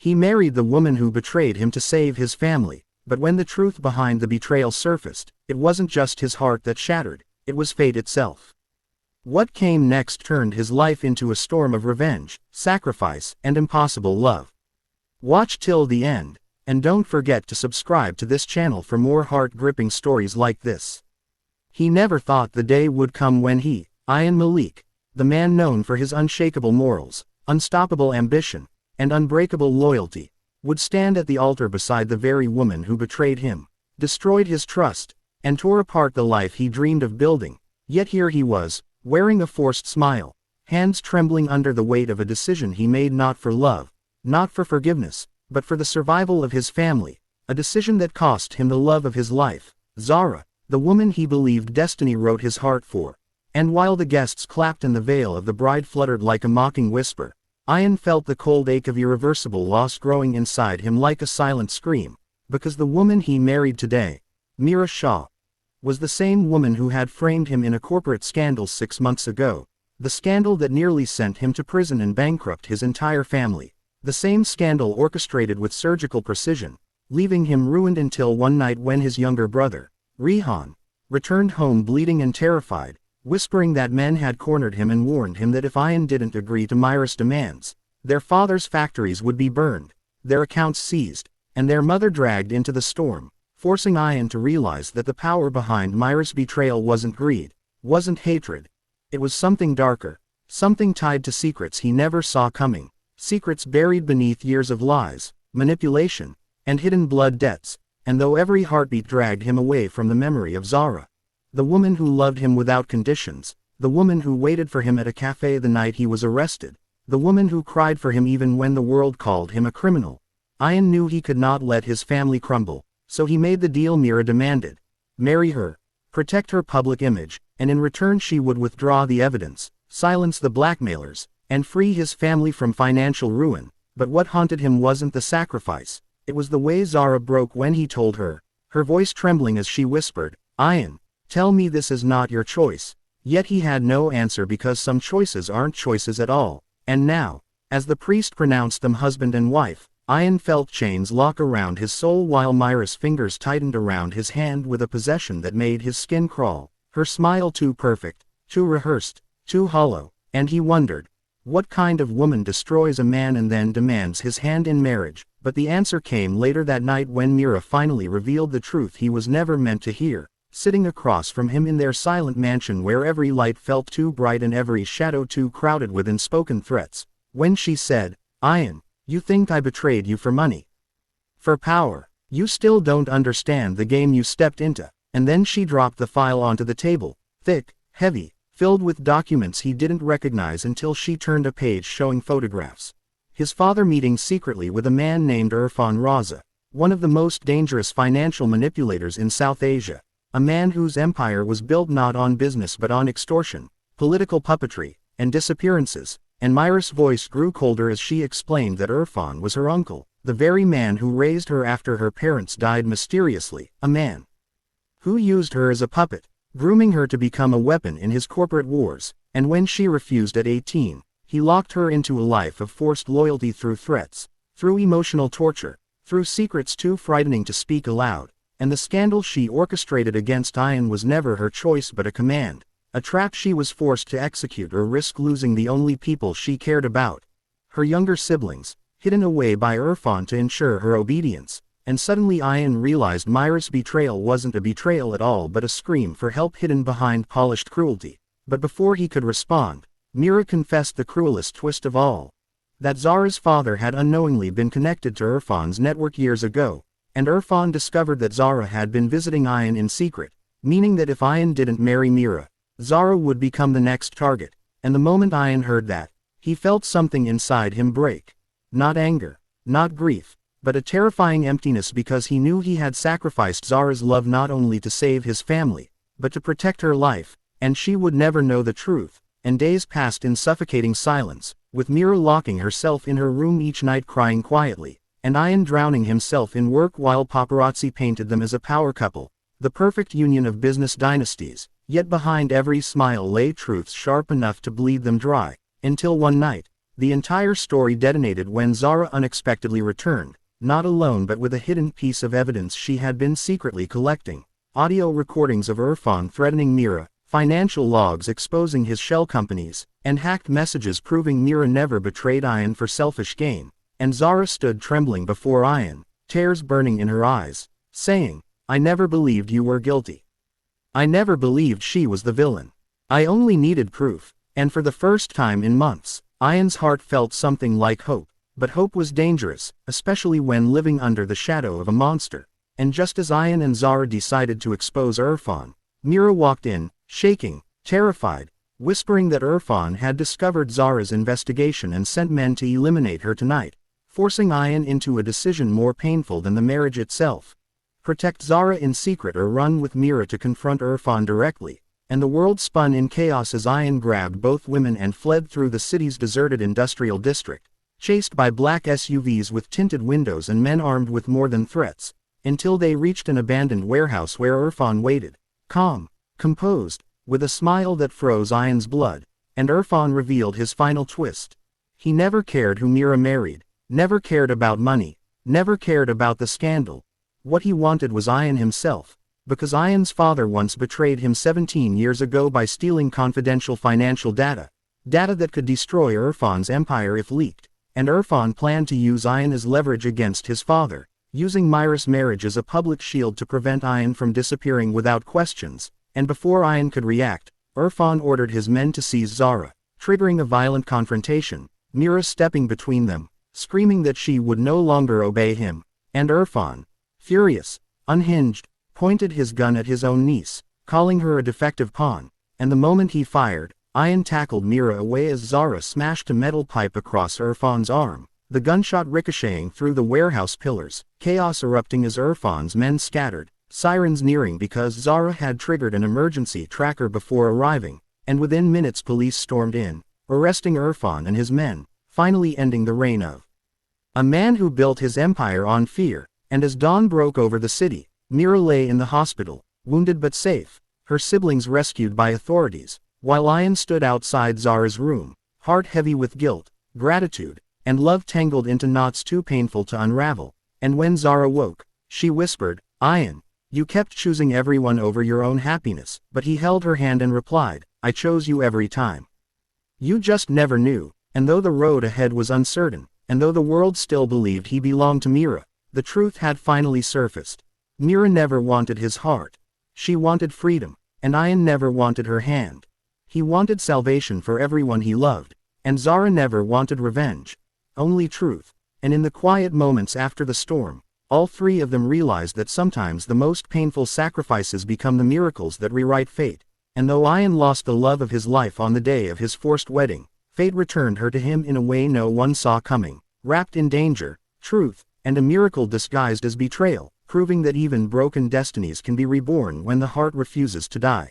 He married the woman who betrayed him to save his family, but when the truth behind the betrayal surfaced, it wasn't just his heart that shattered, it was fate itself. What came next turned his life into a storm of revenge, sacrifice, and impossible love. Watch till the end, and don't forget to subscribe to this channel for more heart-gripping stories like this. He never thought the day would come when he, Ayan Malik, the man known for his unshakable morals, unstoppable ambition, and unbreakable loyalty, would stand at the altar beside the very woman who betrayed him, destroyed his trust, and tore apart the life he dreamed of building. Yet here he was, wearing a forced smile, hands trembling under the weight of a decision he made not for love, not for forgiveness, but for the survival of his family, a decision that cost him the love of his life, Zara, the woman he believed destiny wrote his heart for. And while the guests clapped and the veil of the bride fluttered like a mocking whisper, Ayan felt the cold ache of irreversible loss growing inside him like a silent scream, because the woman he married today, Mira, was the same woman who had framed him in a corporate scandal 6 months ago, the scandal that nearly sent him to prison and bankrupt his entire family. The same scandal orchestrated with surgical precision, leaving him ruined until one night when his younger brother, Rehan, returned home bleeding and terrified, whispering that men had cornered him and warned him that if Ayan didn't agree to Mira's demands, their father's factories would be burned, their accounts seized, and their mother dragged into the storm, forcing Ayan to realize that the power behind Mira's betrayal wasn't greed, wasn't hatred. It was something darker, something tied to secrets he never saw coming. Secrets buried beneath years of lies, manipulation, and hidden blood debts, and though every heartbeat dragged him away from the memory of Zara, the woman who loved him without conditions, the woman who waited for him at a cafe the night he was arrested, the woman who cried for him even when the world called him a criminal, Ayan knew he could not let his family crumble, so he made the deal Mira demanded: marry her, protect her public image, and in return she would withdraw the evidence, silence the blackmailers, and free his family from financial ruin. But what haunted him wasn't the sacrifice, it was the way Zara broke when he told her, her voice trembling as she whispered, "Ayan, tell me this is not your choice." Yet he had no answer because some choices aren't choices at all. And now, as the priest pronounced them husband and wife, Ayan felt chains lock around his soul while Mira's fingers tightened around his hand with a possession that made his skin crawl, her smile too perfect, too rehearsed, too hollow, and he wondered, what kind of woman destroys a man and then demands his hand in marriage? But the answer came later that night when Mira finally revealed the truth he was never meant to hear, sitting across from him in their silent mansion where every light felt too bright and every shadow too crowded with unspoken threats. When she said, "Ayan, you think I betrayed you for money? For power? You still don't understand the game you stepped into." And then she dropped the file onto the table, thick, heavy, filled with documents he didn't recognize until she turned a page showing photographs. His father meeting secretly with a man named Irfan Raza, one of the most dangerous financial manipulators in South Asia, a man whose empire was built not on business but on extortion, political puppetry, and disappearances. And Mira's voice grew colder as she explained that Irfan was her uncle, the very man who raised her after her parents died mysteriously, a man who used her as a puppet, grooming her to become a weapon in his corporate wars. And when she refused at 18, he locked her into a life of forced loyalty through threats, through emotional torture, through secrets too frightening to speak aloud. And the scandal she orchestrated against Ayan was never her choice but a command, a trap she was forced to execute or risk losing the only people she cared about, her younger siblings, hidden away by Irfan to ensure her obedience. And suddenly Ayan realized Mira's betrayal wasn't a betrayal at all but a scream for help hidden behind polished cruelty. But before he could respond, Mira confessed the cruelest twist of all. That Zara's father had unknowingly been connected to Irfan's network years ago, and Irfan discovered that Zara had been visiting Ayan in secret, meaning that if Ayan didn't marry Mira, Zara would become the next target. And the moment Ayan heard that, he felt something inside him break. Not anger, not grief, but a terrifying emptiness because he knew he had sacrificed Zara's love not only to save his family, but to protect her life, and she would never know the truth. And days passed in suffocating silence, with Mira locking herself in her room each night crying quietly, and Ayan drowning himself in work while paparazzi painted them as a power couple, the perfect union of business dynasties. Yet behind every smile lay truths sharp enough to bleed them dry, until one night, The entire story detonated when Zara unexpectedly returned, not alone but with a hidden piece of evidence she had been secretly collecting. Audio recordings of Irfan threatening Mira, financial logs exposing his shell companies, and hacked messages proving Mira never betrayed Ayan for selfish gain. And Zara stood trembling before Ayan, tears burning in her eyes, saying, "I never believed you were guilty. I never believed she was the villain. I only needed proof." And for the first time in months, Ayan's heart felt something like hope. But hope was dangerous, especially when living under the shadow of a monster. And just as Ayan and Zara decided to expose Irfan, Mira walked in, shaking, terrified, whispering that Irfan had discovered Zara's investigation and sent men to eliminate her tonight, forcing Ayan into a decision more painful than the marriage itself. Protect Zara in secret or run with Mira to confront Irfan directly. And the world spun in chaos as Ayan grabbed both women and fled through the city's deserted industrial district, chased by black SUVs with tinted windows and men armed with more than threats, until they reached an abandoned warehouse where Irfan waited, calm, composed, with a smile that froze Ayan's blood. And Irfan revealed his final twist. He never cared who Mira married, never cared about money, never cared about the scandal. What he wanted was Ayan himself, because Ayan's father once betrayed him 17 years ago by stealing confidential financial data that could destroy Irfan's empire if leaked. And Irfan planned to use Ayan as leverage against his father, using Mira's marriage as a public shield to prevent Ayan from disappearing without questions. And before Ayan could react, Irfan ordered his men to seize Zara, triggering a violent confrontation, Mira stepping between them, screaming that she would no longer obey him. And Irfan, furious, unhinged, pointed his gun at his own niece, calling her a defective pawn. And the moment he fired, Ayan tackled Mira away as Zara smashed a metal pipe across Irfan's arm, the gunshot ricocheting through the warehouse pillars, chaos erupting as Irfan's men scattered, sirens nearing because Zara had triggered an emergency tracker before arriving. And within minutes police stormed in, arresting Irfan and his men, finally ending the reign of a man who built his empire on fear. And as dawn broke over the city, Mira lay in the hospital, wounded but safe, her siblings rescued by authorities, while Ayan stood outside Zara's room, heart heavy with guilt, gratitude, and love tangled into knots too painful to unravel. And when Zara woke, she whispered, "Ayan, you kept choosing everyone over your own happiness." But he held her hand and replied, "I chose you every time. You just never knew." And though the road ahead was uncertain, and though the world still believed he belonged to Mira, the truth had finally surfaced. Mira never wanted his heart. She wanted freedom, and Ayan never wanted her hand. He wanted salvation for everyone he loved, and Zara never wanted revenge. Only truth. And in the quiet moments after the storm, all three of them realized that sometimes the most painful sacrifices become the miracles that rewrite fate. And though Ayan lost the love of his life on the day of his forced wedding, fate returned her to him in a way no one saw coming, wrapped in danger, truth, and a miracle disguised as betrayal, proving that even broken destinies can be reborn when the heart refuses to die.